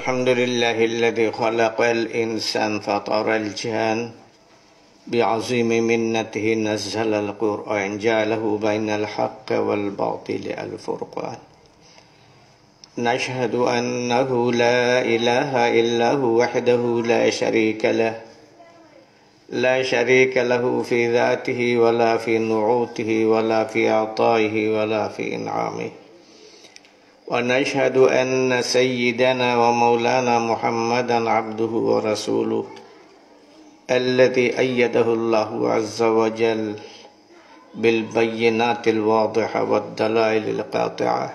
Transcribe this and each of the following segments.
الحمد لله الذي خلق الإنسان فطر الجان بعظيم منته نزل القرآن جعله بين الحق والباطل الفرقان نشهد أنه لا إله إلا هو وحده لا شريك له في ذاته ولا في نعوته ولا في عطائه ولا في إنعامه ونشهد أن سيدنا ومولانا محمدا عبده ورسوله الذي أيده الله عز وجل بالبينات الواضحة والدلائل القاطعة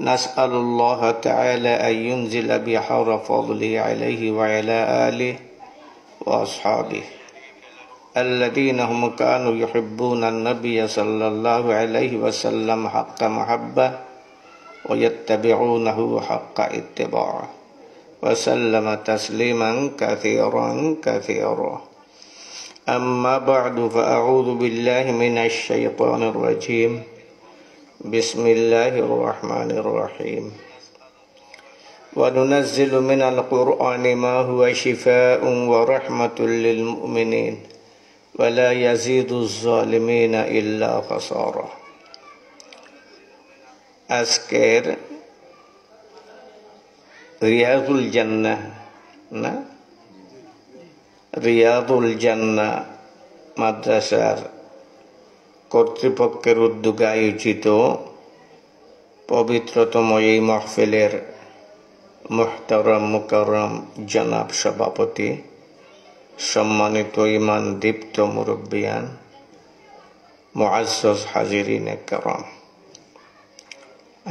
نسأل الله تعالى أن ينزل بحار فضله عليه وعلى آله وأصحابه الذين هم كانوا يحبون النبي صلى الله عليه وسلم حق محبة ويتبعونه حق اتباعه وسلم تسليما كثيرا أما بعد فأعوذ بالله من الشيطان الرجيم بسم الله الرحمن الرحيم وننزل من القرآن ما هو شفاء ورحمة للمؤمنين ولا يزيد الظالمين إلا خسارة আজকের রিয়াদুল জান্নাহ রিয়াদুল জান্নাহ মাদ্রাসার কর্তৃপক্ষের উদ্যোগে আয়োজিত পবিত্রতম এই মাহফিলের মুহতারাম মুকাররম জনাব সভাপতি, সম্মানিত ঈমান দীপ্ত মুরব্বিয়ান, মুআজ্জাজ হাজিরিন কেরাম,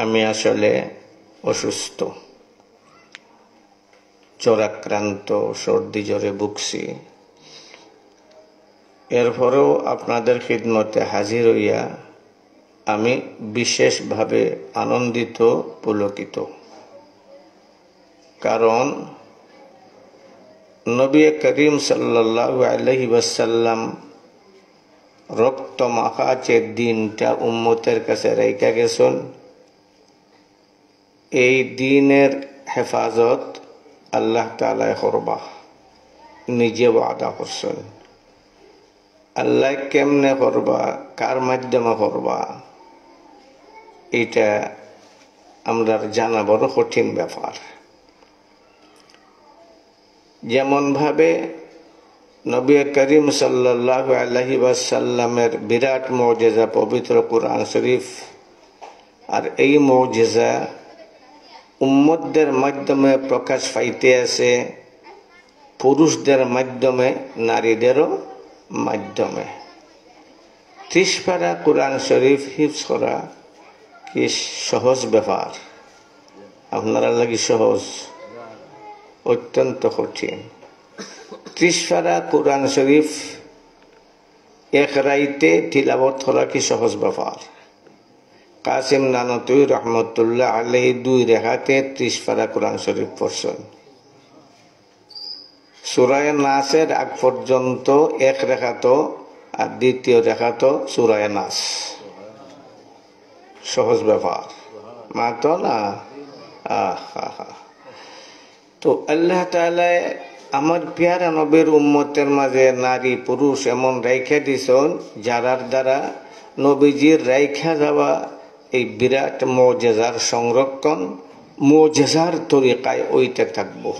আমি আসলে অসুস্থ, জ্বরাক্রান্ত, সর্দি জ্বরে ভুগছি। এরপরেও আপনাদের খিদমতে হাজির হইয়া আমি বিশেষভাবে আনন্দিত, পুলকিত। কারণ নবী করিম সাল্লাল্লাহু আলাইহি ওয়াসাল্লাম রক্ত মাখা যে দিনটা উম্মতের কাছে রাইখা গেছেন, এই দিনের হেফাজত আল্লাহ তাআলা করবা, নিজে ওয়াদা করছেন। আল্লাহ কেমনে করবা, কার মাধ্যমে করবা, এটা আমরা জানা বড় কঠিন ব্যাপার। যেমন ভাবে নবী করিম সাল্লাল্লাহু আলাইহি ওয়াসাল্লামের বিরাট মুজিজা পবিত্র কুরআন শরীফ, আর এই মুজিজা উম্মতদের মাধ্যমে প্রকাশ পাইতে আছে, পুরুষদের মাধ্যমে, নারীদেরও মাধ্যমে। 30 পারা কুরআন শরীফ হিফজ করা কি সহজ ব্যাপার? আপনারা লাগি সহজ? অত্যন্ত কঠিন। 30 পারা কুরআন শরীফ এক রাইতে তিলাওয়াত করা কি সহজ ব্যাপার? কাসিম নানতুই রহমতুল্লাহ আলাইহি 2 রেখাতে 30 পারা কুরআন শরীফ পড়ছেন। সূরা নাসের আগ পর্যন্ত এক রেখাত, আর দ্বিতীয় রেখাত সূরা নাস। সহজ ব্যাপার মাত্র না? তো আল্লাহ তাআলা আমার পেয়ারা নবীর উম্মতের মাঝে নারী পুরুষ এমন রাইখা দিছেন, যারার দ্বারা নবীজির রাইখা যাওয়া এই বিরাট মুজিজার সংরক্ষণ মুজিজার তরিকায় ওইতে থাকবো।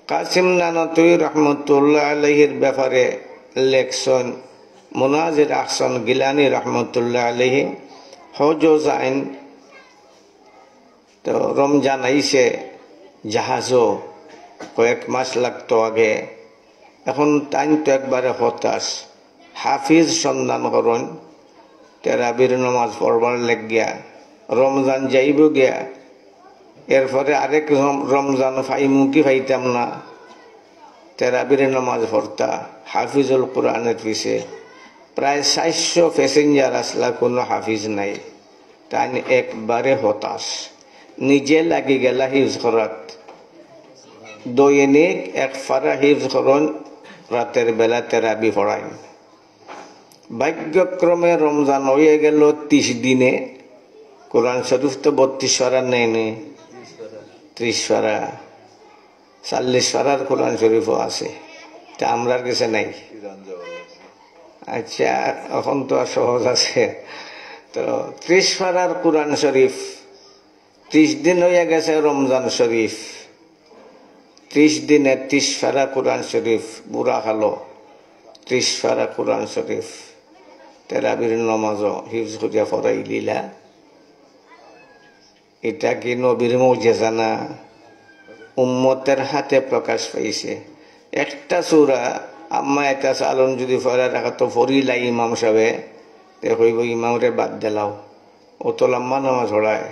কাসিম নানতুই রহমতুল্লাহ আলাইহির ব্যাপারে লেখছেন মুনাজির আহসান গিলানি রহমতুল্লাহ আলাইহি, হজজ আইন তো রমজান আইছে, জাহাজও কয়েক মাস লাগতো আগে, এখন টাইম তো একবারে হতাশ। হাফিজ সন্ধান করুন, তেরাবির নামাজ পড়বার লাগিয়া রমজান যাইব গিয়া, এরপরে আরেক রমজান ফাইমু কি ফাইতাম না, তেরাবির নামাজ পড়তা হাফিজুল কোরআনের পিছে। প্রায় 400 প্যাসেঞ্জার আসলা, কোনো হাফিজ নাই, তাই একবারে হতাশ। নিজে লাগি গেলা হিফজ করাত, দৈনিক 1 পারা হিফজ করুন, রাতের বেলা তেরাবি পড়াই। ভাগ্যক্রমে রমজান হয়ে গেল 30 দিনে, কোরআন শরীফ তো 32 পারার নেই, 30 পারা 40 পারার কোরআন শরীফও আছে, তা আমরার কাছে নাই। আচ্ছা, এখন তো আর সহজ আছে। তো 30 পারার কোরআন শরীফ, 30 দিন হইয়া গেছে রমজান শরীফ, 30 দিনে 30 পারা কোরআন শরীফ বুড়া খালো, 30 পারা কোরআন শরীফ তেরাবির নমাজও হিফজ করিয়া ফরাই দিলা। এটা কি নবীর মুজিজা না? উম্মতের হাতে প্রকাশ পাইছে। একটা সূরা আম্মা এটা চালন যদি ফরা রাখা তো ফরিলা ইমাম সাহেবে, তে কইব ইমামরে বাদ দিলাও, ও তো লম্বা নামাজ পড়ায়।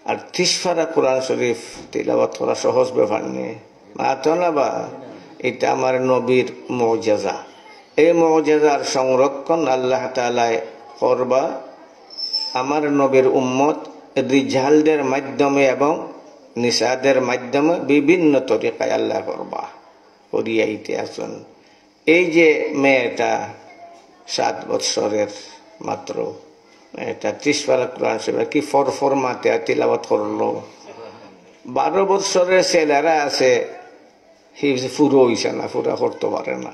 আর 30 পারা কোরআন শরীফ তিলাওয়াত করা সহজ ব্যাপার নেই। মাতো না বা, এটা আমার নবীর মুজিজা। এই মুজিজার সংরক্ষণ আল্লাহ তাআলা করবা আমার নবীর উম্মত রিজালদের মাধ্যমে এবং নিসাদের মাধ্যমে বিভিন্ন তরিকায় আল্লাহ করবা করিয়াইতে আসুন। এই যে মেয়েটা 7 বৎসরের মাত্র, এটা 30 পারা কোরআন শরীফ কি ফরফর মাতে তিলাওয়াত করলো। 12 বৎসরের ছেলেরা আছে হিফজ ফুরো হইছে না, ফুরা করতে পারে না।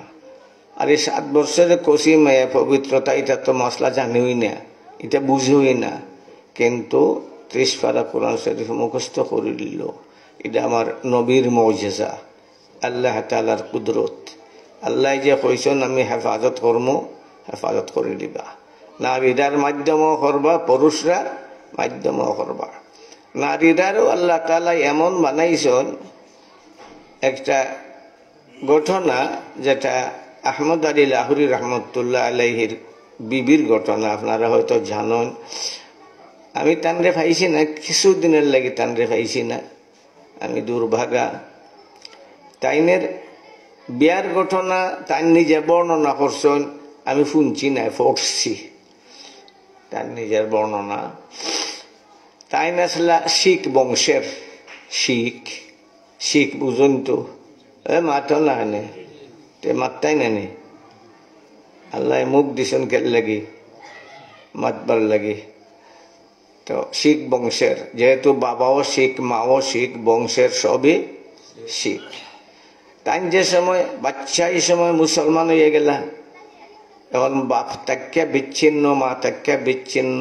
আর এই 7 বৎসরের কচি মেয়ে পবিত্রতা এটা তো মশলা জানিই না, এটা বুঝেই না, কিন্তু 30 পারা কোরআন শরীফ মুখস্থ করে দিল। এটা আমার নবীর মুজিজা, আল্লাহ তাআলার কুদরত। আল্লাহ যে কইছেন আমি হেফাজত করবো, হেফাজত করে দিবা। নারীরার মাধ্যমেও করবা, পুরুষরা মাধ্যমেও করবা। নারীরারও আল্লাহ তাআলা এমন বানাইছেন, একটা ঘটনা যেটা আহমদ আলী লাহোরী রহমতুল্লাহ আলাইহির বিবির ঘটনা, আপনারা হয়তো জানেন। আমি তানরে পাইছি না, কিছুদিনের লাগে তানরে পাইছি না, আমি দুর্ভাগা। তাইনের বিয়ার ঘটনা তাই নিজে বর্ণনা করছেন, আমি শুনছি না, পড়ছি তার নিজের বর্ণনা। তাই আসলা শিখ বংশের, শিখ শিখ বুঝুন তো, মাতো না নে, তে মাত্তাই নানি আল্লাহ মুখ দিছেন কে লাগি মাতবার লাগি। তো শিখ বংশের, যেহেতু বাবাও শিখ মাও শিখ, বংশের সবই শিখ। তাই যে সময় বাচ্চা এই সময় মুসলমান হয়ে গেলা, এখন বাপ থেকে বিচ্ছিন্ন, মা থেকে বিচ্ছিন্ন,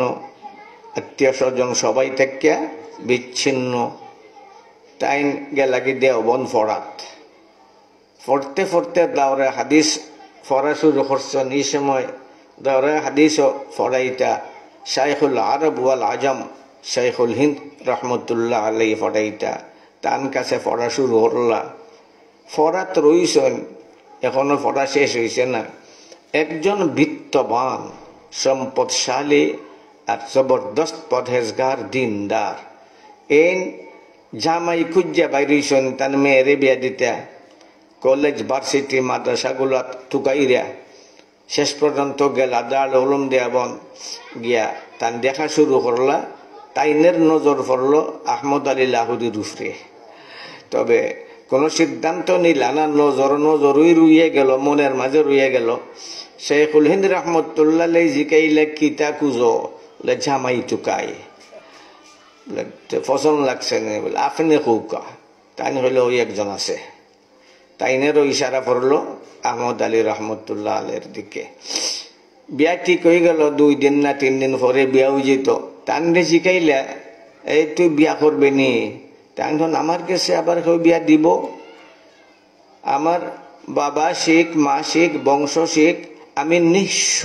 আত্মীয় স্বজন সবাই থেকে বিচ্ছিন্ন। তাই গেলাগি দেওবন ফরাত, পড়তে পড়তে দাওরে হাদিস পড়া শুরু করছেন। এই সময় দাওরে হাদিসও পড়াইটা শাইখুল আরব ওয়াল আজম শাইখুল হিন্দ রহমতুল্লাহ আলাই পড়াইটা তান কাছে পড়া শুরু করলা। ফরাত রইছেন, এখনো পড়া শেষ হয়েছে না। একজন বিত্তবান, সম্পদশালী আর জবরদস্ত পরহেজগার দিনদার, এই জামাই খুঁজা বাইরেছেন তার মেয়েরে বিয়া দিতে। কলেজ ভার্সিটি মাদ্রাসাগুলা টুকাইরা শেষ পর্যন্ত গেলা দারুল উলুম দেওবন গিয়া তান দেখা শুরু করলা। তাইনের নজর পড়লো আহমদ আলী লাহোরীর উপরে। তবে কোনো সিদ্ধান্ত নিলা না, নজরই রুইয়ে গেল, মনের মাঝে রুইয়ে গেল। শেখুল হিন্দ রহমতুল্লাহ জিকাইলে কিতা কুজো, বলে জামাই টুকাই, পছন্দ লাগছে না, বলে আপনি কৌকা। তাই হইলে ওই একজন আছে, তাইনেরও ইশারা পড়লো আহমদ আলী রহমতুল্লাহ আলের দিকে। বিয়া ঠিক হয়ে গেল, 2 দিন না 3 দিন পরে বিয়াও যেত। তানরে শিখাইলে এই তুই বিয়া করবে নি, তাই আমার কাছে আবার কেউ বিয়া দিব? আমার বাবা শিখ, মা শিখ, বংশ শিখ, আমি নিঃস্ব,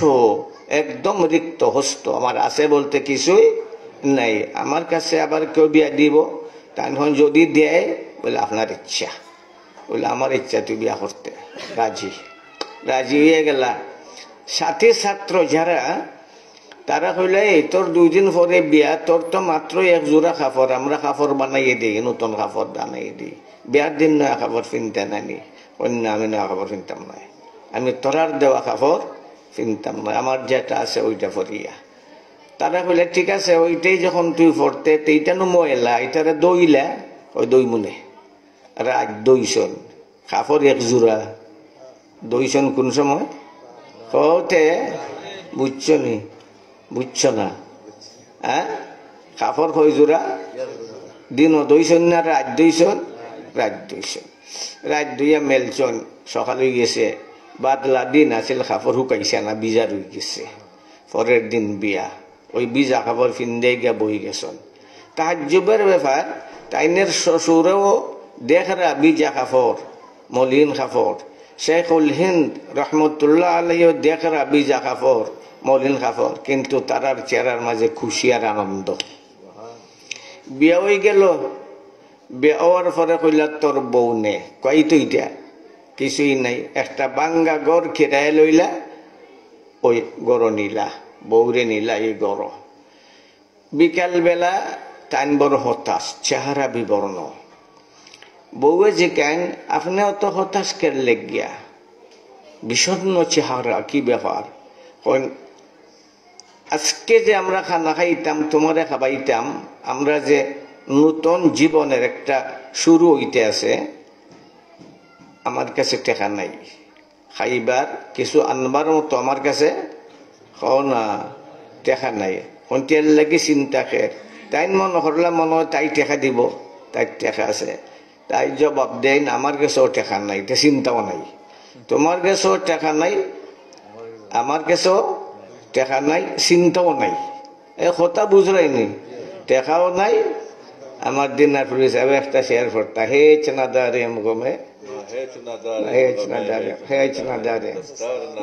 একদম রিক্ত হস্ত, আমার আছে বলতে কিছুই নাই, আমার কাছে আবার কেউ বিয়া দিব? তাই যদি দেয়, বলে আপনার ইচ্ছা, বলে আমার ইচ্ছা তুই বিয়া করতে। রাজি হয়ে গেলা। সাথে ছাত্র যারা, তারা কইলে তোর 2 দিন পরে বিয়া, তোর তো মাত্র 1 জোড়া কাপড়, আমরা কাপড় বানাইয়ে দিই, নতুন কাপড় বানাইয়ে দিই, বিয়ার দিন নয়া কাপড় কিনতে নানি। অন্য আমি নয়া কাপড় কিনতাম না, আমি তোরার দেওয়া কাপড় কিনতাম না, আমার যেটা আছে ওইটা পরিয়া। তারা কইলে ঠিক আছে, ওইটাই যখন তুই পড়তে, এইটা নো ময়লা, এটারে দইলা, ওই দই মনে রাগ 200 কাপড় 1 জোড়া, 200 কোন সময় হতে বুঝছো নি? বুঝছো না? হ্যাঁ, কাপড় কই জোড়া দিনও দইছন না রাত দইছন রাত দইছন রাত দুইয়া মেলছন সকাল হয়ে গেছে বাদলা দিন আছিল কাপড় শুকাইছে না বিজা রয়ে গেছে পরের দিন বিয়া ওই বিজা কাপড় ফিন্দে গিয়া বই গেছন তাহাজ্জুবের ব্যাপার তাইনের শ্বশুরেও দেখরা বিজা কাপড় মলিন কাপড় শেখুল হিন্দ রহমতুল্লাহ আলাইহিও দেখরা বিজা কাপড় মলিন কাপড় কিন্তু তারার চেহারার মাঝে খুশি আর আনন্দ বিয়া হয়ে গেল বিয়া হওয়ার পরে কইলা তোর বউ নে কই তো ইটা কিছুই নাই একটা বাঙ্গা গড় খেরায় লইলা ওই গড় নিলা বউরে নিলা এই গড় বিকাল বেলা টাইম বড় হতাশ চেহারা বিবর্ণ বউয়ে যে কেন আপনি অত হতাশ কেন লেগিয়া বিষণ্ণ চেহারা কি ব্যাপার আজকে যে আমরা খানা খাইতাম তোমারে খাবাইতাম আমরা যে নতুন জীবনের একটা শুরু হইতে আছে আমার কাছে টেকা নাই খাইবার কিছু আনবার মতো আমার কাছে খাও না টেকা নাই কোনটিয়ার লাগি চিন্তা খের তাই মনে করলাম মনে হয় তাই টেকা দিব তাই টেকা আছে তাই জবাব দেন আমার কাছেও টেকা নাই তে চিন্তাও নাই তোমার কাছেও টেকা নাই আমার কাছেও টেকা নাই চিন্তাও নাই এ কথা বুঝলাইনি টেকাও নাই আমার দিনার পুলিশ একটা শেয়ার ফোরটা হেচ না দারে গমে হেচ না দারে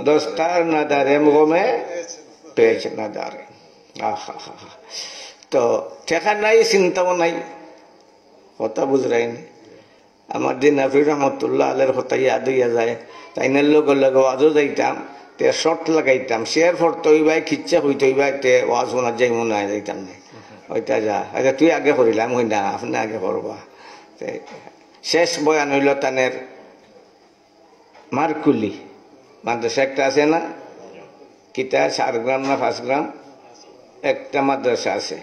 দস্তার না দারে গমে পেচ না দারে তো টেকা নাই চিন্তাও নাই কথা বুঝলাইনি আমার দিনার রহমতুল্লাহ আলের কথা ইয়াদ হইয়া যায় তাইনের লগে লগে আজও যাইতাম তে শর্ট লাগাইতাম শেয়ার ফোরতে হইবাই খিচ্ছা হইতে হইবাই তে ওয়াজ শোনার যাই মনে হয় যাইতাম না ওইটা যা আচ্ছা তুই আগে করিলাম ওই না আপনি আগে করবা শেষ বয়ান হইল তানের মারকুলি মাদ্রাসা একটা আছে না কিতা 4 গ্রাম না 5 গ্রাম একটা মাদ্রাসা আছে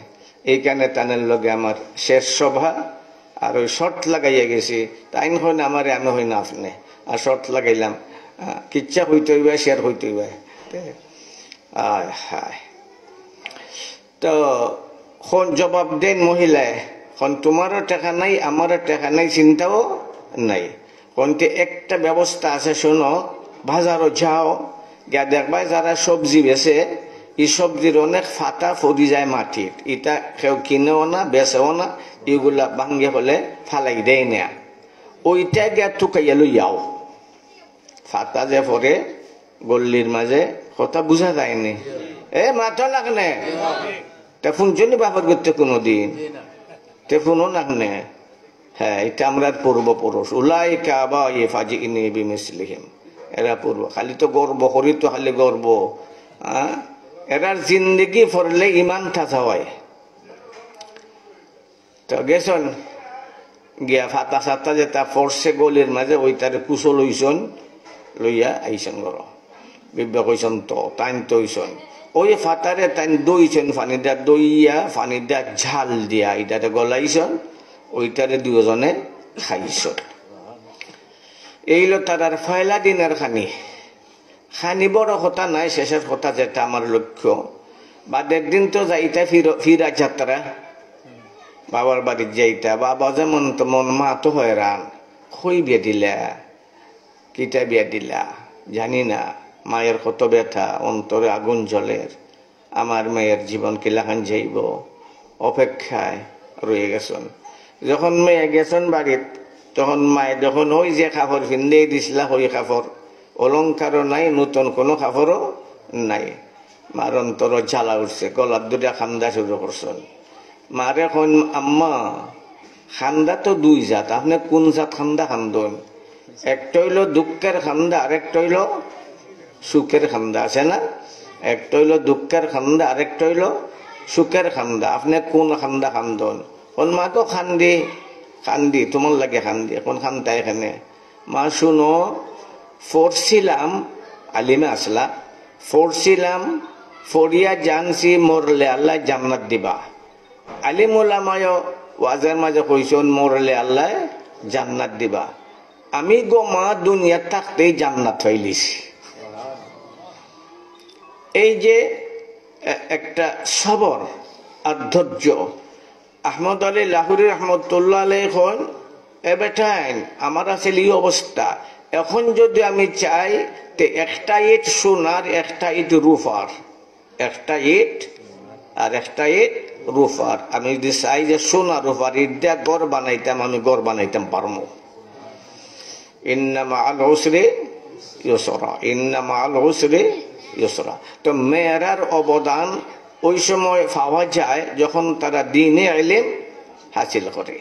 এইখানে তানের লগে আমার শেষ সভা আর ওই শর্ট লাগাইয়া গেছি তাই হয় না আমারে আমি হই না আপনি আর শর্ট লাগাইলাম কিচ্ছা হইতে হইবা শেয়ার হইতে হইবা আয় হায় তো জবাব দেন মহিলায় তোমারও টাকা নাই আমারও টাকা নাই চিন্তাও নাই কোনটি একটা ব্যবস্থা আছে শোনো বাজারও যাও গিয়া দেখবা যারা সবজি বেছে এই সবজির অনেক ফাটা ফরি যায় মাটির এটা কেউ কিনেও না বেছেও না এগুলা ভাঙ্গে হলে ফালাই দেয় না ওইটা গিয়া টুকাইয়া লইয়াও ফাটা যে পরে গল্লির মাঝে কথা বুঝা যায়নি এ মাথা লাগনে তে শুনছনি বাপর করতে কোনোদিন তে শুনো নাকনে হ্যাঁ এটা আমরা পূর্বপুরুষ উলাই কাবা ইয়ে ফাজি ইনি বিমিসলিহিম এরা পূর্ব খালি তো গর্ব করি তো খালি গর্ব এরার জিন্দগি পড়লে ইমান থাকা হয় তো গেছন গিয়া ফাতা সাতা যেটা ফরসে গলির মাঝে ওইটারে কুশল হইছন লইয়া আইসন গর বিব্যা কইসন তো টাইম তো হইছন ওই ফাতারে তাই দইছেন পানি দিয়া দইয়া পানি দিয়া ঝাল দিয়া এটাতে গলাইছন ওইটারে দুজনে খাইছন এইলো তার ফয়লা দিনের খানি বড় কথা নাই শেষের কথা যেটা আমার লক্ষ্য বাদের দিন তো যাইতা ফিরা যাত্রা বাবার বাড়ির যাইতা বাবা যেমন তো মন মা তো হয়রান কই বিয়ে দিলা কিটা বিয়ে দিলা জানি না মায়ের কত ব্যথা অন্তরে আগুন জ্বলের আমার মেয়ের জীবন কিলাখান যাইব অপেক্ষায় রয়ে গেছেন যখন মেয়ে গেছেন বাড়িত তখন মায়ে যখন ওই যে কাপড় ফিন্দে দিছিলা ওই কাপড় অলংকারও নাই নতুন কোনো কাপড়ও নাই মার অন্তর জ্বালা উঠছে গলার দুটা খান্দা শুরু করছেন মারে এখন আম্মা খান্দা তো 2 জাত আপনি কোন জাত খান্দা খান্দন একটা হইল দুঃখের খান্দা আরেকটা হইল সুখের খান্দা আছে না একটা হইল দুঃখের খান্দা আরেকটা হইল সুখের খান্দা আপনি কোন খান্দা খান্দন কোন মা তো খান্দি তোমার লাগে খান্দি এখন খান্দা এখানে মা শুনো ফোরছিলাম আলিমে আসলা ফোরছিলাম ফরিয়া জানছি মরলে আল্লাহ জান্নাত দিবা আলিম ওলামায় ওয়াজের মাঝে কইছেন মরলে আল্লাহ জান্নাত দিবা আমি গো মা দুনিয়া থাকতেই জান্নাত হইলিছি এই যে একটা সবর আর ধৈর্য। আহমদ আলী লাহুরি রহমতুল্লাহ আলাইহি এখন এ বেটাইন আমার আসলে এই অবস্থা, এখন যদি আমি চাই তে একটা ইট সোনার একটা ইট রূপার, একটা ইট আর একটা ইট রূপার, আমি যদি চাই যে সোনা রূপার ইট দিয়া ঘর বানাইতাম, আমি ঘর বানাইতাম পারমু। ইন্না মাআল উসরি ইউসরা, ইন্না মাআল উসরি ইউসরা। তো মেয়েরার অবদান ওই সময় পাওয়া যায় যখন তারা দ্বীনে ইলম হাসিল করে।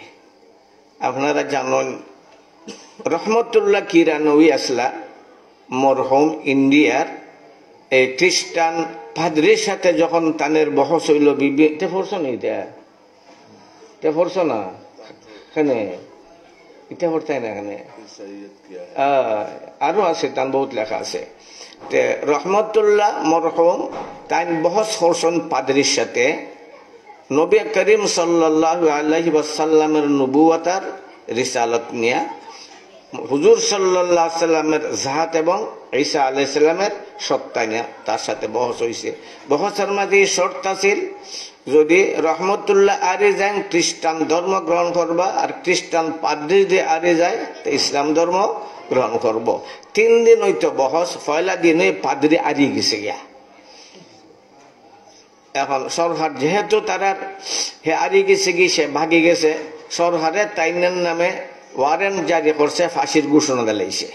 আপনারা জানেন রহমতুল্লাহ কিরানবী আসলা মরহুম ইন্ডিয়ার এই খ্রিস্টান পাদ্রির সাথে যখন তানের বহস হইল, বিবি তে পড়ছো না, তে পড়ছো না এখানে, এটা পড়তাই না এখানে, আরো আছে তান বহুত লেখা আছে। তে রহমতুল্লাহ মরহুম তাই বহস করছেন পাদ্রির সাথে নবী করিম সাল্লাল্লাহু আলাইহি ওয়াসাল্লামের নবুয়তার রিসালত নিয়া, হুজুর সাল্লাল্লাহু আলাইহি সাল্লামের জাহাত এবং ঈসা আলাইহিস সালামের সত্তা নিয়া তার সাথে বহস হইছে। বহসের মাঝে শর্ত আছিল যদি রহমতুল্লাহ আরে যায় খ্রিস্টান ধর্ম গ্রহণ করবা, আর খ্রিস্টান পাদ্রি যে আরে যায় তো ইসলাম ধর্ম গ্রহণ করব। 3 দিন হইতো বহস, পয়লা দিনে পাদ্রি আরিয়ে গেছে গিয়া। এখন সরকার যেহেতু তারা হে আরিয়ে গেছে গিয়ে সে ভাগি গেছে, সরকারে তাইনের নামে ওয়ারেন্ট জারি করছে, ফাঁসির ঘোষণা দিলাইছে।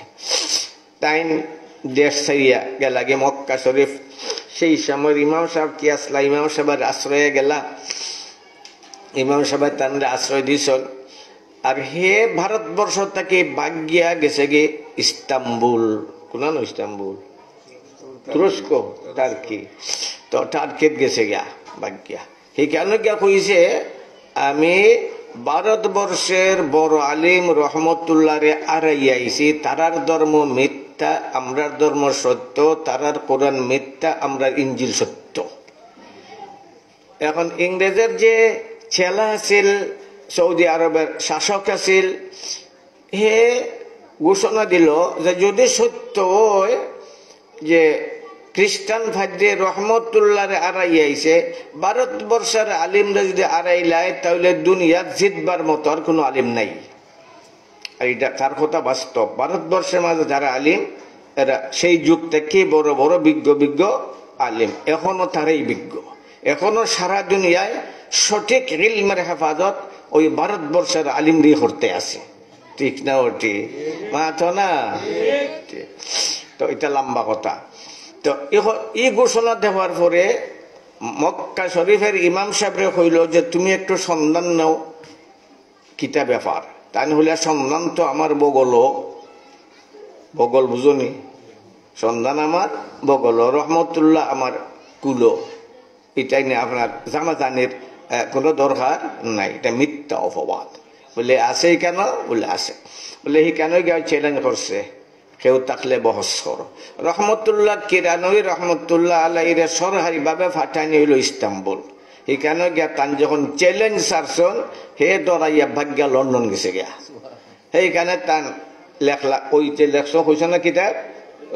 তাইন দেশ ছাড়িয়া গেলা গে মক্কা শরীফ। সেই সময় ইমাম সাহেব কি আসলা, ইমাম সাহেবের আশ্রয়ে গেলা, ইমাম সাহেব তানরে আশ্রয় দিয়েছিল। আর হে ভারতবর্ষ থেকে বাগিয়া গেছে গে ইস্তাম্বুল, কোন ইস্তাম্বুল, তুরস্ক, টার্কি। তো টার্কিত গেছে গিয়া বাগিয়া। হে কেন গিয়া কইছে আমি ভারতবর্ষের বড় আলিম রহমতুল্লাহ রে আড়াইয়াইছি, তারার ধর্ম মিথ্যা, আমরার ধর্ম সত্য, তারার কোরআন মিথ্যা, আমরার ইঞ্জিল সত্য। এখন ইংরেজের যে ছেলা আছিল, সৌদি আরবের শাসক আছিল, হে ঘোষণা দিল যে যদি সত্য হয় যে খ্রিস্টান ভাদ্রে রহমতুল্লাহ আড়াইয়াইছে, ভারতবর্ষের আলিমরা যদি আড়াইলায় তাহলে দুনিয়ার জিতবার মতো আর কোনো আলিম নাই। আর এটা তার কথা বাস্তব। ভারতবর্ষের মাঝে যারা আলিম এরা সেই যুগ থেকে বড় বড় বিজ্ঞ বিজ্ঞ আলিম, এখনো তারাই বিজ্ঞ। এখনো সারা দুনিয়ায় সঠিক ইলমের হেফাজত ওই ভারতবর্ষের আলিমরাই করতে আছে, ঠিক না? ওটি মাথো না। তো এটা লম্বা কথা। তো এই ঘোষণা দেওয়ার পরে মক্কা শরীফের ইমাম সাহেবরে কইল যে তুমি একটু সন্ধান নাও কিতা ব্যাপার। তাই হলে সন্ধান তো আমার বগল, বগল বুঝনি, সন্ধান আমার বগল, রহমতুল্লাহ আমার কুলো, এটাই নিয়ে আপনার জামাজানির কোনো দরকার নাই, এটা মিথ্যা অপবাদ। বলে আছে কেন? বলে আছে। বলে হি কেন গিয়ে চ্যালেঞ্জ করছে, কেউ থাকলে বহস করো। রহমতুল্লাহ কিরানবী রহমতুল্লাহ আলাইহির সরকারি ভাবে ফাটানি হইল ইস্তাম্বুল। এখানে গিয়া তান যখন চ্যালেঞ্জ সারছন, হে দরাইয়া ভাগ্যা লন্ডন গেছে গিয়া। সেইখানে তান লেখলা, ওই যে লেখছ হয়েছে না কিতাব,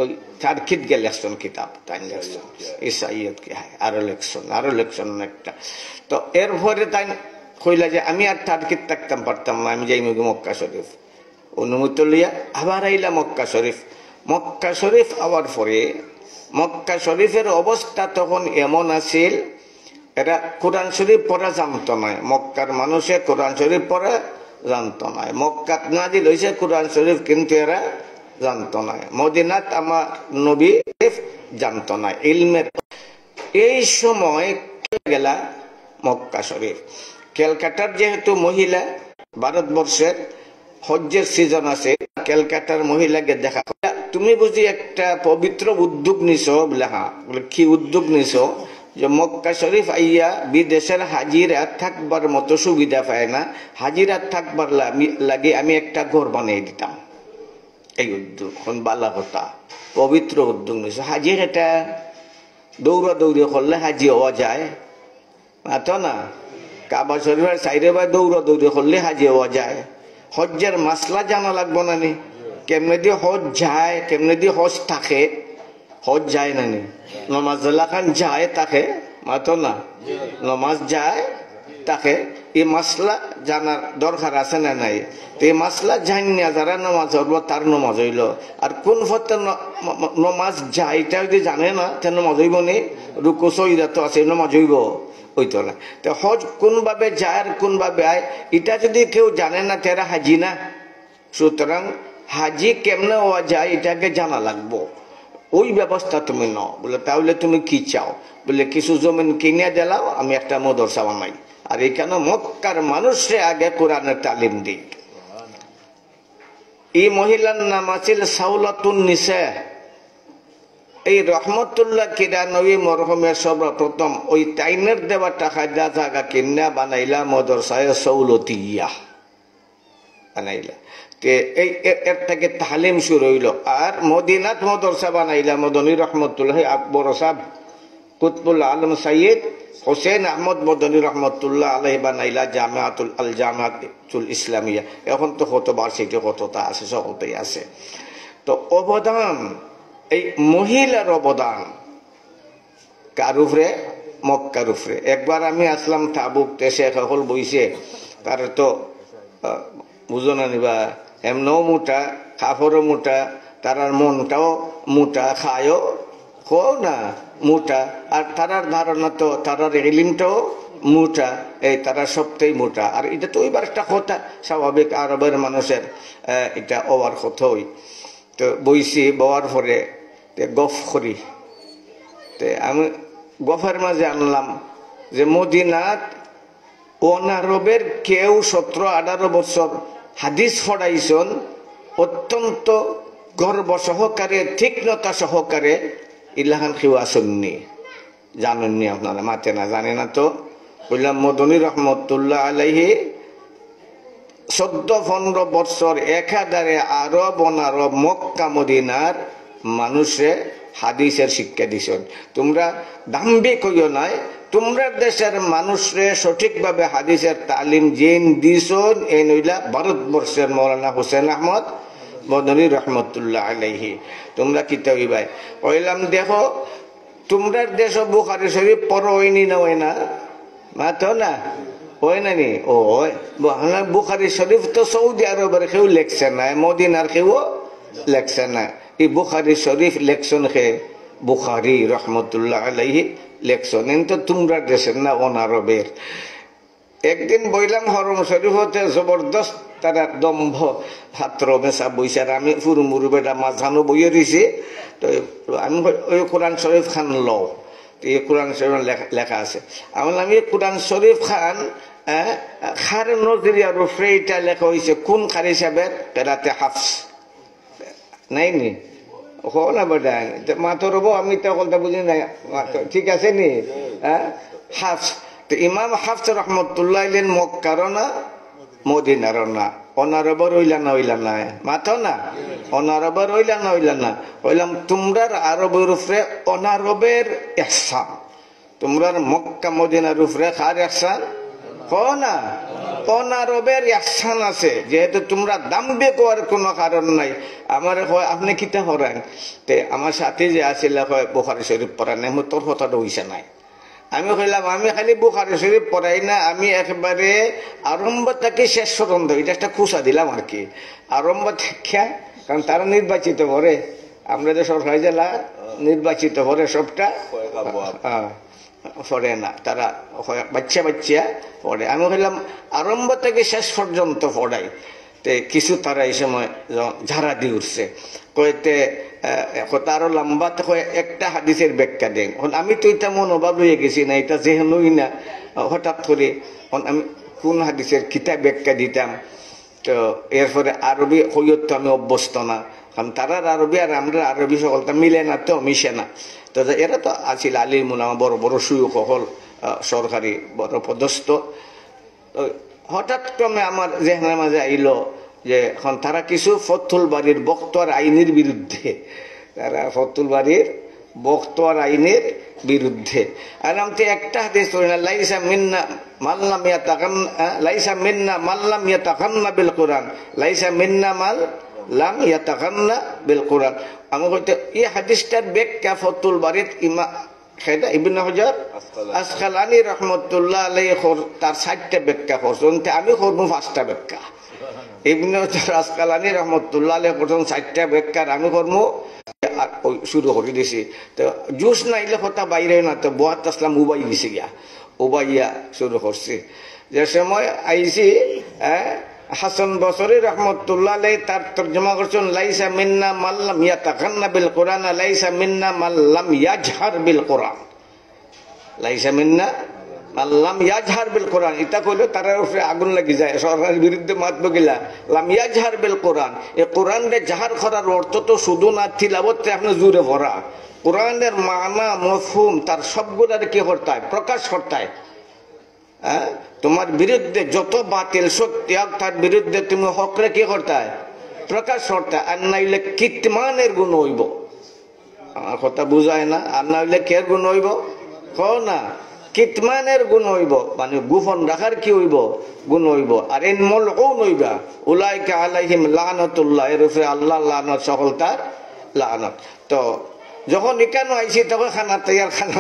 ওই টার্কিত গিয়ে লেখছন কিতাব, তাই লেখছন ইসাইয়ত কে হয়, আরো লেখছন একটা। তো এরপরে তাই কইলা যে আমি আর টার্কিত থাকতাম পারতাম না, আমি যাই মক্কা শরীফ। অনুমতি লইয়া আবার আইলা মক্কা শরীফ। মক্কা শরীফ আওয়ার পরে মক্কা শরীফের অবস্থা তখন এমন আছিল, এরা কোরআন শরীফ পড়া জানত নয়। মক্কার মানুষে কোরআন শরীফ পড়া জানত নয়। মক্কাত নাজিল হইছে কোরআন শরীফ, কিন্তু এরা জানত নয়। মদিনাত আমার নবী জানত না ইলমের। এই সময় গেলা মক্কা শরীফ। ক্যালকাটার যেহেতু মহিলা, ভারতবর্ষের হজ্জের সিজন আছে, ক্যালকাটার মহিলাকে দেখা, তুমি বুঝি একটা পবিত্র উদ্যোগ নিছো? বলে হ্যাঁ। বলে কি উদ্যোগ নিছো? যে মক্কা শরীফ আইয়া বিদেশের হাজিরা থাকবার মতো সুবিধা পায় না, হাজিরা থাকবার লাগে আমি একটা ঘর বানিয়ে দিতাম। এই উদ্যোগ বালা কথা, পবিত্র উদ্যোগ নিছো। হাজির এটা দৌড়া দৌড়ি করলে হাজি হওয়া যায় তো না? কাবা শরীফের সাইডে বা দৌড়া দৌড়ি করলে হাজি হওয়া যায়। হজ্জের মাসলা জানা লাগবো না নি? কেমনে দিয়ে হজ যায়, কেমনে দিয়ে হজ থাকে? হজ যায় না নি? নমাজুল্লাহ খান যায় থাকে মাতো না নমাজ যায় তাকে এই মাসলা জানার দরকার আছে না নাই? এই মাসলা জানিয়া যারা নমাজ হবো তার নমাজ হইল, আর কোন ফতে নমাজ যায় এটা যদি জানে না তে নমাজ হইব নি? রুকু সজদা তো আছে, নমাজ হইব? হইতো না। তো হজ কোন ভাবে যায় আর কোন ভাবে আয় এটা যদি কেউ জানে না তেরা হাজি না। সুতরাং হাজি কেমনে হওয়া যায় এটাকে জানা লাগবো, ওই ব্যবস্থা তুমি নাও। বলে তাহলে তুমি কি চাও? বলে কিছু জমিন কিনে দিলাও, আমি একটা মাদ্রাসা বানাই, আর এখানে মক্কার মানুষে আগে কোরআনের তালিম দিই। এই মহিলার নাম আছিল সাউলাতুন নিসা। এই রহমতুল্লাহ কিরানবী মরহুমের সর্বপ্রথম ওই টাইমের দেওয়া টাকা যা জায়গা কিনা বানাইলা মাদ্রাসায়ে সৌলতিয়া বানাইলা। এই এর থেকে তালিম শুরু হইল। আর মদিনাত মাদ্রাসা বানাইলা মদনী রহমতুল্লাহ আকবর সাহেব, কুতবুল আলম সৈয়দ হোসেন আহমদ মদনী রহমতুল্লাহ আলাইহি বানাইলা জামিয়াতুল ইসলামিয়া। এখন তো কত ভার্সিটি কতটা আছে, সকলটাই আছে। তো অবদান, এই মহিলার অবদান কার উপরে? মক্কার উপরে। একবার আমি আসলাম তাবুক, দেশে সকল বইছে, তার তো বুঝো না নিবা, এমনও মোটা, কাপড়ও মোটা, তারার মনটাও মোটা, খায়ও না মোটা, আর তারার ধারণা তো তারার ইলমটাও মোটা, এই তারা সবটাই মোটা। আর এটা তো ওইবার একটা কথা স্বাভাবিক আরবের মানুষের, এটা ওয়ার কথাই। তো বইছি, বওয়ার পরে গফ করি, আমি গফের মাঝে আনলাম যে মদিনাত অনারবের কেউ 17-18 বছর হাদিস পড়াইছেন অত্যন্ত গর্ব সহকারে, তীক্ষ্ণতা সহকারে। ইলাহান কেউ আসেননি, জানেননি আপনারা? মাতে না, জানে না তো। বললাম মদনী রহমতুল্লাহ আলাইহি 14-15 বছর একাধারে আরব অনারব মক্কা মদিনার মানুষে হাদিসের শিক্ষা দিছেন। তোমরা দাম্ভিক হইও নাই, তোমরা দেশের মানুষরে সঠিকভাবে হাদিসের তালিম জেন দিছেন এই নইলা ভারতবর্ষের মৌলানা হোসেন আহমদ মদনী রহমতুল্লাহ আলাইহি। তোমরা কি হইবাই? কইলাম দেখো, তোমরা দেশ বুখারী শরীফ পড়ো হইনি না? হয় না? মাতো না হয় না নি? ও বুখারী শরীফ তো সৌদি আরবের কেউ লেখছে না, মদিনার কেউ লেখছে না। এই বুখারী শরীফ লেখছেন খে বুখারী রহমতুল্লাহ আলাইহি লেখছেন, তো তোমরা দেশের না, অনারবের। একদিন বইলাম হরম শরীফ হতে জবরদস্ত তারা দম্ভ ছাত্র মেশা বইসার, আমি ফুরু মুরু বেটা মাঝানো বইয়ে দিছি। তো আমি ওই কোরআন শরীফ খান লও, এই কোরআন শরীফ লেখা আছে। আমি বললাম এই কোরআন শরীফ খান খার নজরিয়ার উপরে এটা লেখা হয়েছে কোন খার হিসাবে? পেরাতে হাফস নাই নি? হো না বেটা মাতো রব, আমি তো কথা বুঝি না, ঠিক আছে নি? হাফস। তো ইমাম হাফস রহমতুল্লাহ আলাইহি মক্কার না মদিনার না, অনারবের হইলা না? হইলা না? মাথো না, অনারবের হইলা না? হইলা না? হইলাম তোমরার আরবের উপরে অনারবের ইহসান, তোমরার মক্কা মদিনার উপরে কার ইহসান? হো না, অনারবের ইহসান আছে। যেহেতু তোমরা দাম্বে কোয়ার কোনো কারণ নাই। আমার হয় আপনি কিতা করেন? তে আমার সাথে যে আসিল হয় বুখারী শরীফ পড়া নাই, তোর কথাটা হইছে নাই। আমি কইলাম আমি খালি বুখারী শরীফ পড়াই না, আমি একবারে আরম্ভ থেকে শেষ পর্যন্ত, এটা একটা খুশা দিলাম আর কি, আরম্ভ থেকে। কারণ তারা নির্বাচিত করে, আমরা যে সরকারি জেলা নির্বাচিত করে সবটা পড়ে না, তারা বাচ্চা বাচ্চা পড়ে। আমি কইলাম আরম্ভ থেকে শেষ পর্যন্ত পড়াই। তে কিছু তারা এই সময় ঝাড়া দিয়ে উঠছে, কইতে আরো লম্বা একটা হাদিসের ব্যাখ্যা দেন। আমি তো এটা মনোভাব রয়ে গেছি না, এটা যেহেনই না, হঠাৎ করে আমি কোন হাদিসের কিতাব ব্যাখ্যা দিতাম। তো এরপরে আরবি হইত তো আমি অভ্যস্ত না, কারণ তারার আরবি আর আমরা আরবি সকলটা মিলে না, তো মিশে না। তো এরা তো আছিল আলিম উলামা, বড় বড় সুয়ুখ হল, সরকারি বড় পদস্থ। হঠাৎ ক্রমে আমার জেহনের মাঝে আইল যে এখন তারা কিছু ফতুল বাড়ির বক্তোয়ার আইনের বিরুদ্ধে, তারা ফতুল বাড়ির বক্তোয়ার আইনের বিরুদ্ধে। আর আমি একটা হাদিস করি না, লাইসা মিন্না মাল্লাম ইয়াতাকান্না, লাইসা মিন্না মাল্লাম ইয়াতাকান্না বিল কোরআন, লাইসা মিন্না মাল লাম ইয়াতাকান্না বিল কোরআন। আমি কইতে এই হাদিসটার ব্যাখ্যা ফতুল বাড়ির সেটা ইবনে হাজার আসকালানি রহমতুল্লাহ আলাইহি তার 60টা ব্যাখ্যা করছেন, আমি করব 5টা ব্যাখ্যা। ইবনে হাজার আসকালানি রহমতুল্লাহ আলাইহি করছেন 60টা ব্যাখ্যা, আমি করব শুরু করে দিছি। তো জুস নাইলে কথা বাইরে না, তো বুয়াত আসলাম উবাই দিছি গিয়া, উবাইয়া শুরু করছি। যে সময় আইসি হাসান বসরি রহমতুল্লাহ আলাইহি তার তরজমা করছেন লাইসা মিন্না মাল্লাম ইয়াতাকান্না বিল কোরআন লাইসা মিন্না মাল্লাম ইয়াজহার বিল কোরআন, লাইসা মিন্না মাল্লাম ইয়াজহার বিল কোরআন। এটা কইলে তার উপরে আগুন লাগি যায়, সরকারের বিরুদ্ধে মাতব গিলা লাম ইয়াজহার বিল কোরআন। এই কোরআনে জাহার করার অর্থ তো শুধু না তিলাওয়াতে আপনি জোরে পড়া, কোরআনের মানা মফহুম তার সবগুলার কি করতে হয়, প্রকাশ করতে হয়। তোমার বিরুদ্ধে যত বাতিল সত্য তার বিরুদ্ধে তুমি হকরে কি করতে হয়, প্রকাশ করতে। আর নাইলে কিতমানের গুণ হইব, আমার কথা বুঝায় না, আর নাইলে কে গুণ হইব কও না, কিতমানের গুণ হইব, মানে গোপন রাখার কি হইব, গুণ হইব। আর এন মল কোন হইবা উলাইকা আলাইহিম লানাতুল্লাহ, এর উপরে আল্লাহ লানত, সকল তার লানত। তো যখন এখানে আইসি তখন খানা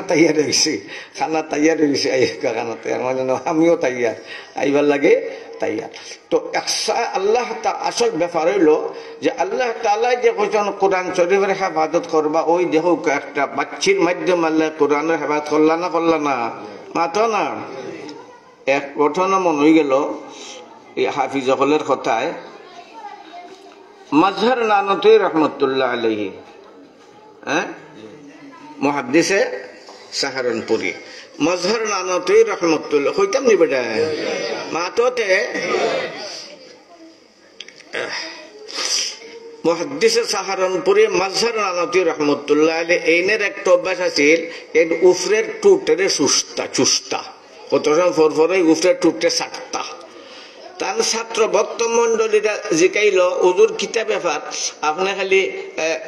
তৈয়ার হয়েছি, খানা তৈয়ার হয়েছে, খানা তৈয়ার মানে আমিও তৈয়ার, আইবার লাগে তৈয়ার। তো আল্লাহ আসল ব্যাপার হইল যে আল্লাহ তাআলা যে কইছেন কোরআন শরীফের হেফাজত করবা, ওই দেখো একটা বাচ্চির মাধ্যম আল্লাহ কোরআনের হেফাজত করলা না মাতো না। এক ঘটনা মনে হয়ে গেল এই হাফিজ হলের কথায়, মাজহার নানতুই রহমতুল্লাহ আলাইহি, মুহাদ্দিসে সাহারানপুরি, মাজহার নানতুই রহমতুল্লাহ কইতাম নি বেটা মাতোতে, মুহাদ্দিসে সাহারানপুরি মাজহার নানতুই রহমতুল্লাহ আলাইহি এইনের একটা অভ্যাস আছিল, এর উফরের টুটরে চুস্তা কত সময় ফরফরে উফরের টুটে সাটতা। তার ছাত্র ভক্ত মন্ডলীরা জিকাইল ওজুর কিতা ব্যাপার, আপনি খালি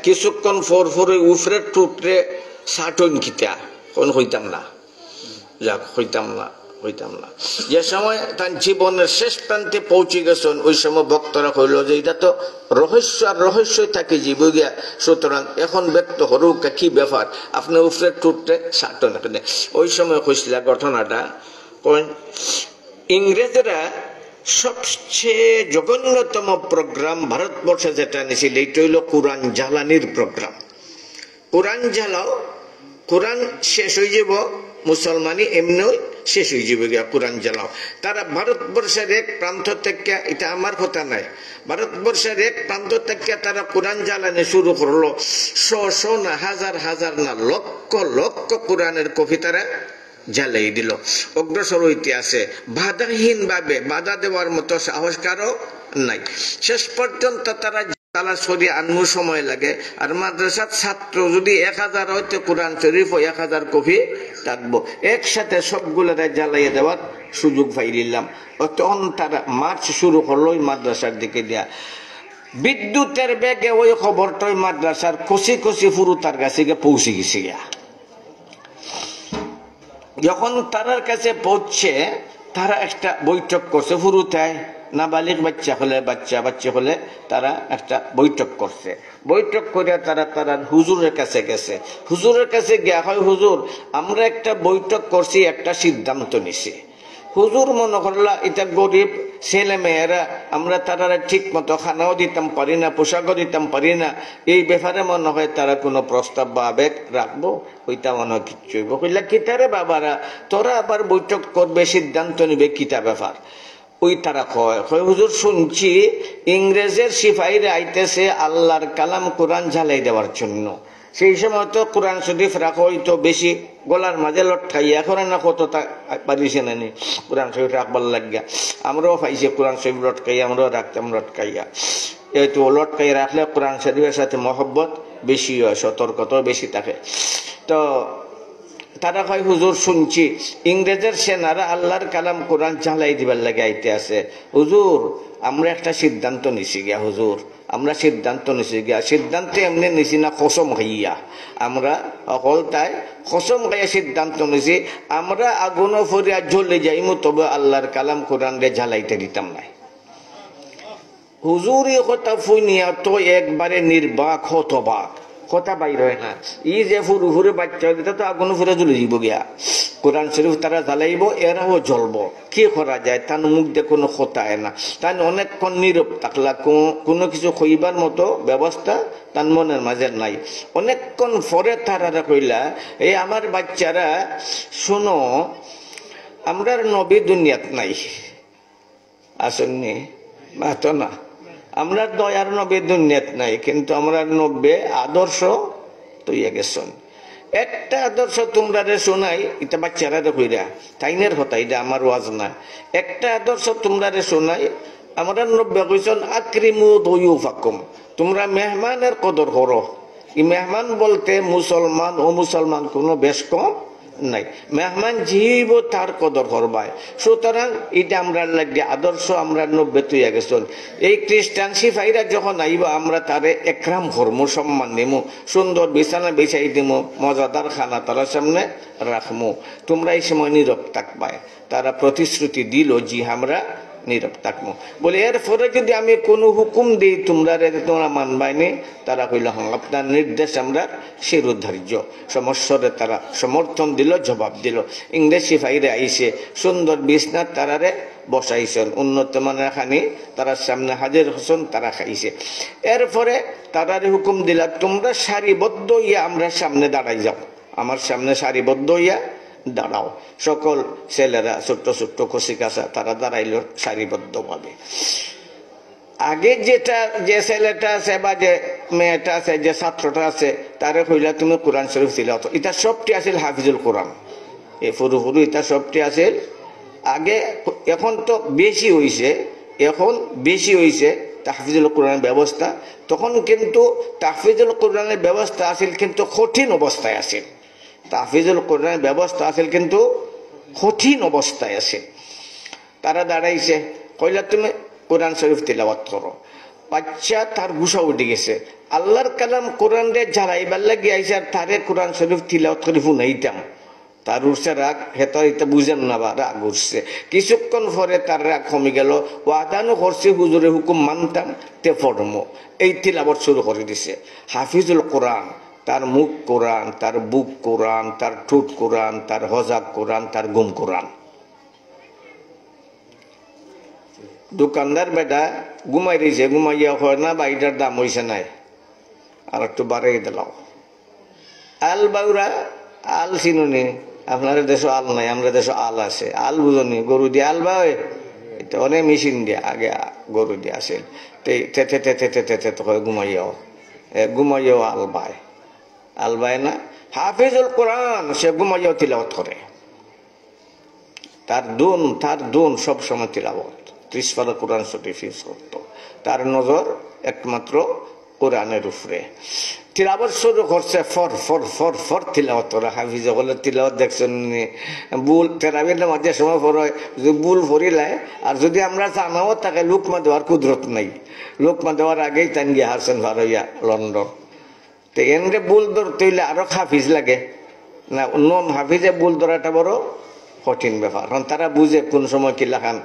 কিছুক্ষণ ফরফরে উফরের টুটরে সাটন কিতা, কোন হইতাম না, যাক হইতাম না। যে সময় তার জীবনের শেষ প্রান্তে পৌঁছে গেছেন, ওই সময় ভক্তরা কইল যে এটা তো রহস্য, আর রহস্যই থাকে জীব গিয়া, সুতরাং এখন ব্যক্ত হরুক কি ব্যাপার, আপনি উফরের টুটরে সাটন। ওই সময় কইছিল ঘটনাটা, ইংরেজরা সবচেয়ে জঘন্যতম প্রোগ্রাম ভারতবর্ষে যেটা নিয়েছিল এইটা হইল কোরআন জ্বালানির প্রোগ্রাম। কোরআন জ্বালাও, কোরআন শেষ হয়ে যাব, মুসলমানি এমনিও শেষ হয়ে যাবে গিয়া, কোরআন জ্বালাও। তারা ভারতবর্ষের এক প্রান্ত থেকে, এটা আমার কথা নাই, ভারতবর্ষের এক প্রান্ত থেকে তারা কোরআন জ্বালানি শুরু করলো। শো না, হাজার না, লক্ষ কোরআনের কপি তারা জ্বালাই দিল। অগ্রসর হইতে আছে বাধাহীন ভাবে, বাধা দেওয়ার মতো সাহস কারো নাই। শেষ পর্যন্ত তারা তালা সরিয়ে আনমু সময় লাগে। আর মাদ্রাসার ছাত্র যদি 1000 হয়তো কোরআন শরীফ 1000 কপি থাকবো, একসাথে সবগুলোরে জ্বালাইয়ে দেওয়ার সুযোগ পাইলাম। তখন তারা মার্চ শুরু করলো ওই মাদ্রাসার দিকে দিয়া। বিদ্যুতের বেগে ওই খবরটাই মাদ্রাসার কষি ফুরু তার কাছে গিয়ে পৌঁছে গেছে গিয়া। যখন তারার কাছে পৌঁছে, তারা একটা বৈঠক করছে, ফুরুতায় নাবালিক বাচ্চা হলে তারা একটা বৈঠক করছে। বৈঠক করে তারা হুজুরের কাছে গেছে। হুজুরের কাছে গিয়া হয়, হুজুর আমরা একটা বৈঠক করছি, একটা সিদ্ধান্ত নিছি। হুজুর মনে করলা এটা গরিব ছেলে মেয়েরা, আমরা তারা ঠিক মতো খানাও দিতাম পারি না, পোশাকও দিতাম পারি না, এই ব্যাপারে মনে হয় তারা কোনো প্রস্তাব বা আবেগ রাখবো, ওইটা মনে হয় কিচ্ছু হইব। কইলা কিতারে বাবারা, তোরা আবার বৈঠক করবে, সিদ্ধান্ত নিবে, কিতা ব্যাপার? ওই তারা কয় হুজুর শুনছি ইংরেজের সিপাহীরা আইতেছে আল্লাহর কালাম কোরআন ঝালাই দেওয়ার জন্য। সেই সময় তো কোরআন শরীফ রাখা হইতো বেশি, গলার মাঝে লটকাইয়া করে না, কত পারিছে না নি কোরআন শরীফ রাখবার লাগিয়া। আমরাও পাইছি কোরআন শরীফ লটকাইয়া, আমরাও রাখতাম লটকাইয়া। এইতো লটকাইয়া রাখলে কোরআন শরীফের সাথে মহব্বত বেশি হয়, সতর্কতাও বেশি থাকে। তো তারা কয় হুজুর শুনছি ইংরেজের সেনারা আল্লাহর কালাম কোরআন জ্বালাই দিবার লাগে আইতে আছে। হুজুর আমরা একটা সিদ্ধান্ত নিছি গিয়া, হুজুর আমরা সিদ্ধান্ত নিছি গিয়া। সিদ্ধান্ত এমনি নিছি না, কসম খাইয়া। আমরা অকল তাই কসম খাইয়া সিদ্ধান্ত নিছি, আমরা আগুনও ফরিয়া জ্বলে যাইমু, তবে আল্লাহর কালাম কোরআন রে জ্বালাইতে দিতাম নাই। হুজুর কথা ফুনিয়া তো একবারে নির্বাক হতবাক, কথা বাইর হয় না। ই যে ফুরু ফুরে বাচ্চা দিতে তো আগুন ফুরে জ্বলে যাব গিয়া, কোরআন শরীফ তারা জ্বালাইব, এরাও জ্বলবো। কি করা যায়, তার মুখ দিয়ে কোনো কথা হয় না, তাই অনেকক্ষণ নীরব থাকলা, কোনো কিছু কইবার মতো ব্যবস্থা তার মনের মাঝে নাই। অনেকক্ষণ পরে তারা কইলা, এই আমার বাচ্চারা শোনো, আমরা নবী দুনিয়াত নাই, আসেননি তো না, আমরা দয়ার নবী দুনিয়াত নাই, কিন্তু আমরা নব্বে আদর্শ তৈয়া গেছেন। একটা আদর্শ তোমরা রে শোনাই, এটা বাচ্চারা রে কইরা, তাইনের কথা, এটা আমার ওয়াজ না। একটা আদর্শ তোমরা রে শোনাই, আমরা নব্বে কইছেন আকরিমু দয়ুফাকুম, তোমরা মেহমানের কদর করো। এই মেহমান বলতে মুসলমান ও মুসলমান কোনো বেশ কম নাই, মেহমান জীব তার কদর করবায়। সুতরাং এটা আমরা লাগে আদর্শ, আমরা নব্বে তৈয়া গেছেন। এই খ্রিস্টান সিফাইরা যখন আইব, আমরা তারে একরাম করমু, সম্মান দিমু, সুন্দর বিছানা বিছাই দিমু, মজাদার খানা তারা সামনে রাখমু, তোমরা এই সময় নীরব থাকবায়। তারা প্রতিশ্রুতি দিল, জি আমরা নীরব থাকবো। বলে এরপরে যদি আমি কোনো হুকুম দিই তোমরা তোমরা মানবাইনি, তারা কইল হ্যাঁ, আপনার নির্দেশ আমরা শিরোধার্য। সমস্যারে তারা সমর্থন দিল, জবাব দিল। ইংরেজ সিপাহীরা আইসে সুন্দর বিছনাথ তারারে বসাইছেন, উন্নত মানের খানি তারা সামনে হাজির হচ্ছেন, তারা খাইছে। এরপরে তারারে হুকুম দিলা, তোমরা সারিবদ্ধ ইয়া আমরা সামনে দাঁড়াই যাও, আমার সামনে সারিবদ্ধ ইয়া দাঁড়াও। সকল ছেলেরা ছোট্ট ছোট্ট কচি কাঁচা তারা দাঁড়াইল সারিবদ্ধ ভাবে। আগে যেটা যে ছেলেটা আছে বা যে মেয়েটা আছে, যে ছাত্রটা আছে, তারে কইলা তুমি কোরআন শরীফ তিলাওয়াত। এটা সবটি আছিল হাফিজুল কোরআন, এ ফুরু ফুরু এটা সবটি আছিল আগে। এখন তো বেশি হইছে, এখন বেশি হইছে তাহফিজুল কোরআনের ব্যবস্থা। তখন কিন্তু তাহফিজুল কোরআনের ব্যবস্থা আছিল, কিন্তু কঠিন অবস্থায় আছিল। তাহফিজুল কোরআনের ব্যবস্থা আছিল, কিন্তু কঠিন অবস্থায় আছে। তারা দাঁড়াইছে, কইলা তুমি কোরআন শরীফ তিলাওয়াত করো। বাচ্চা তার গুসা উঠে গেছে, আল্লাহর কালাম কোরআন রে ঝাড়াইবার লাগি আইসে, আর তারে কোরআন শরীফ তিলাওয়াত করে শুনাইতাম। তার উঠছে রাগ, হেতা এটা বুঝেন না বা রাগ উঠছে। কিছুক্ষণ পরে তার রাগ কমে গেল, ও আদানও করছে, হুজুরে হুকুম মানতাম, তে ফরমো, এই তিলাওয়াত শুরু করে দিছে। হাফিজুল কোরআন, তার মুখ কোরআন, তার বুক কোরআন, তার ঠোঁট কোরআন, তার হজাক কোরআন, তার গুম কোরআন। দোকানদার বেটা ঘুমাই দিয়েছে, ঘুমাইয়া হয় না, বা এটার দাম হয়েছে নাই, আর একটু বাড়াই দিলাম। আল বাউরা, আল চিনুনি, আপনার দেশে আল নাই, আমরা দেশে আল আছে। আল বুঝনি, গরু দিয়ে আল বাই, এটা অনেক মেশিন দিয়ে, আগে গরু দিয়ে আসেন, ঘুমাইয়াও ঘুমাইয়াও আল বাই, আল বাই না। হাফিজুল কোরআন সে ঘুমাইয়াও তিলাওয়াত করে, তার দুন সব সময় তিলাওয়াত, 30 পারা কোরআন শরীফ করত। তার নজর একমাত্র কোরআনের উপরে। তিলাওয়াত শুরু করছে, ফর ফর ফর ফর তিলাওয়াত করে। হাফিজে বলে তিলাওয়াত দেখছেন, বুল তেরাবির মাঝে সময় পর যদি বুল ফরিলায়, আর যদি আমরা জানাও তাকে লোকমা দেওয়ার কুদরত নাই, লোকমা দেওয়ার আগেই তান গিয়ে হারছেন ভার হইয়া লন্ডন। তো এনরে বুল ধরতে হইলে আরো হাফিজ লাগে না, নন হাফিজে বুল ধরাটা বড় কঠিন ব্যাপার। কারণ তারা বুঝে কোন সময় কিলাখান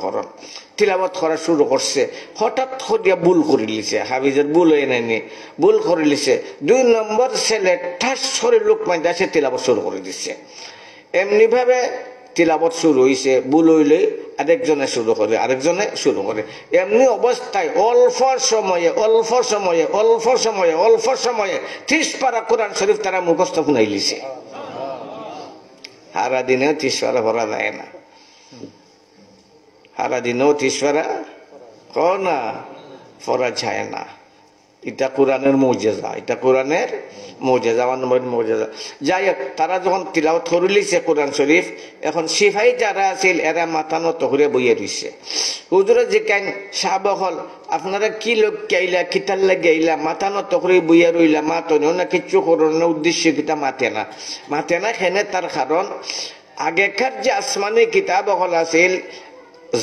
করণ। তিলাওয়াত করা শুরু করছে, হঠাৎ করিয়া ভুল করে লিছে, হাফিজের ভুল হয়ে নেয়নি, ভুল করে লিছে। 2 নম্বর ছেলে ঠাস করে লোক মাইতে সে তিলাওয়াত শুরু করে দিচ্ছে। এমনি ভাবে তিলাওয়াত শুরু হয়েছে, ভুল হইলে আরেকজনে শুরু করে, আরেকজনে শুরু করে। এমনি অবস্থায় অল্প সময়ে 30 পারা কোরআন শরীফ তারা মুখস্থ শুনাই লিছে। সারা দিনেও 30 পারা ভরা যায় না, সারা দিনেও 30 পারা না পড়া যায় না। এটা কোরআনের মৌজেজা, এটা কোরআনের মৌজেজা, আমার মৌজেজা। যাই হোক, তারা যখন তিলাওয়াত করে লিছে কোরআন শরীফ, এখন সিপাহী যারা আছিল এরা মাথা নত করে বইয়ে রইছে। হুজুরে যে কেন সাহাবা হল, আপনারা কি লোক গাইলা, কিতার লাগে আইলা, মাথা নত করে বইয়া রইলা, মাতনেও না, কিচ্ছু করোনা, উদ্দেশ্য কিতা মাতে না খেনে। তার কারণ আগেকার যে আসমানি কিতাব হল আছিল,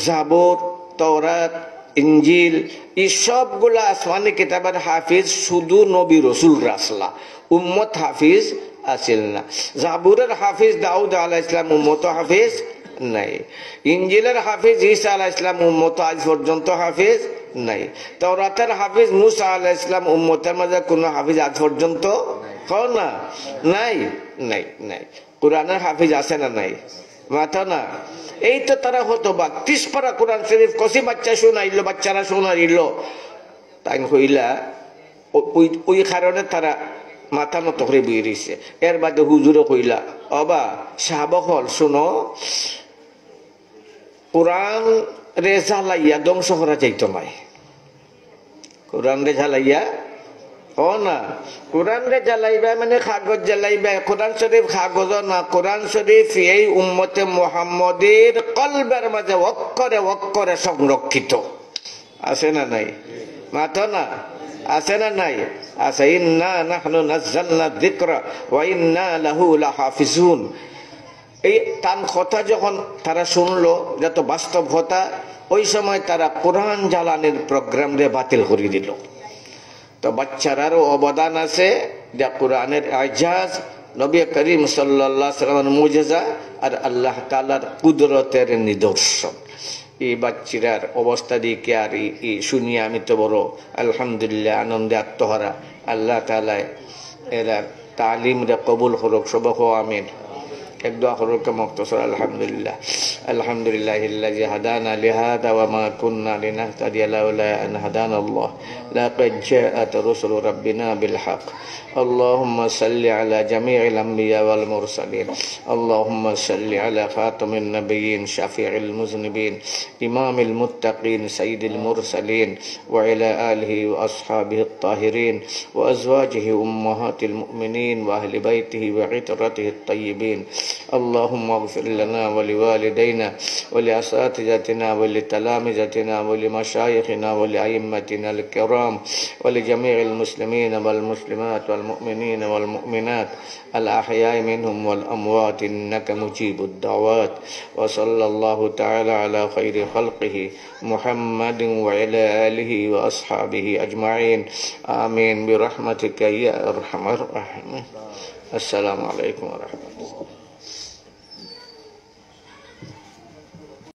জাবুর, তওরাত, ইঞ্জিল, এই সবগুলা আসমানি কিতাবের হাফিজ শুধু নবী রসুল রাসলা, উম্মত হাফিজ আছিল না। জাবুরের হাফিজ দাউদ আলাইহিস সালাম, উম্মত হাফিজ নাই। ইঞ্জিলের হাফিজ ঈসা আলাইহিস সালাম, উম্মত আজ পর্যন্ত হাফিজ নাই। তাওরাতের হাফিজ মুসা আলাইহিস সালাম উম্মতের মাঝে কোনো হাফিজ আজ পর্যন্ত কও না নাই নাই নাই। কোরআনের হাফিজ আছে না নাই? মাথা না। এই তো তারা হতো বা 30 পারা কোরআন শরীফ কসি বাচ্চা শোনাইলো, বাচ্চারা শোনাইল, তাই কইলা ওই কারণে তারা মাথা নত করে বই রয়েছে। এর বাদে হুজুরে কইলা অবা সাহাবা হল শোনো, কোরআন রে জ্বালাইয়া ধ্বংস করা যাইতো নাই। কোরআন রে জ্বালাইয়া ও না, কোরআন রে জ্বালাইবা মানে কাগজ জ্বালাইবা। কোরআন শরীফ কাগজ না, কোরআন শরীফ এই উম্মতে মুহাম্মদের কলবের মাঝে অক্ষরে অক্ষরে সংরক্ষিত আছে না নাই? মাথা না আছে না নাই? আছে। ইন্না নাহনু নাযালনা যিকরা ওয়া ইন্না লাহু লাহাফিজুন। এই টান কথা যখন তারা শুনলো, যত বাস্তব কথা, ওই সময় তারা কোরআন জ্বালানির প্রোগ্রাম রে বাতিল করে দিল। তো বাচ্চারারও অবদান আছে, যা কোরআনের আজাজ, নবী করিম সাল্লাল্লাহু আলাইহি ওয়াসাল্লামের মুজিজা আর আল্লাহ তাআলার কুদরতের নিদর্শন। এই বাচ্চার অবস্থা দিকে আর শুনিয়ে আমি তো বড় আলহামদুলিল্লাহ আনন্দে আত্মহারা। আল্লাহ তাআলা এরা তালিম রে কবুল করুক, সবাই আমিন। এক দোয়া করুক মুক্তসর আলহামদুলিল্লাহ। আলহামদুলিল্লাহিল্লাযী হাদানা লিহাদা ওয়া মা কুন্না লিনাহতাদিয়া লাউলা আন হাদানাল্লাহ লাকাদ জাআত রুসুলু রাব্বিনা বিল হক। আল্লাহুম্মা সাল্লি আলা জামিইল আমবিয়া ওয়াল মুরসালিন। আল্লাহুম্মা সাল্লি আলা খাতামিন নাবিয়্যিন শাফিউল মুযনিবিন ইমামিল মুত্তাকিন সাইয়্যিদিল মুরসালিন ওয়া আলা আলিহি ওয়া আসহাবিহিত তাহিরিন ওয়া আজওয়াজিহি উম্মাহাতিল মুমিনিন ওয়া আহলি বাইতিহি ওয়া ইতরাতিহিত তাইয়্যিবিন। اللهم اغفر لنا ولوالدينا ولأساتذتنا ولتلامذتنا ولمشايخنا ولأئمتنا الكرام ولجميع المسلمين والمسلمات والمؤمنين والمؤمنات الأحياء منهم والأموات إنك مجيب الدعوات. وصلى الله تعالى على خير خلقه محمد وعلى آله وأصحابه أجمعين آمين برحمتك يا أرحم الراحمين. السلام عليكم ورحمة الله.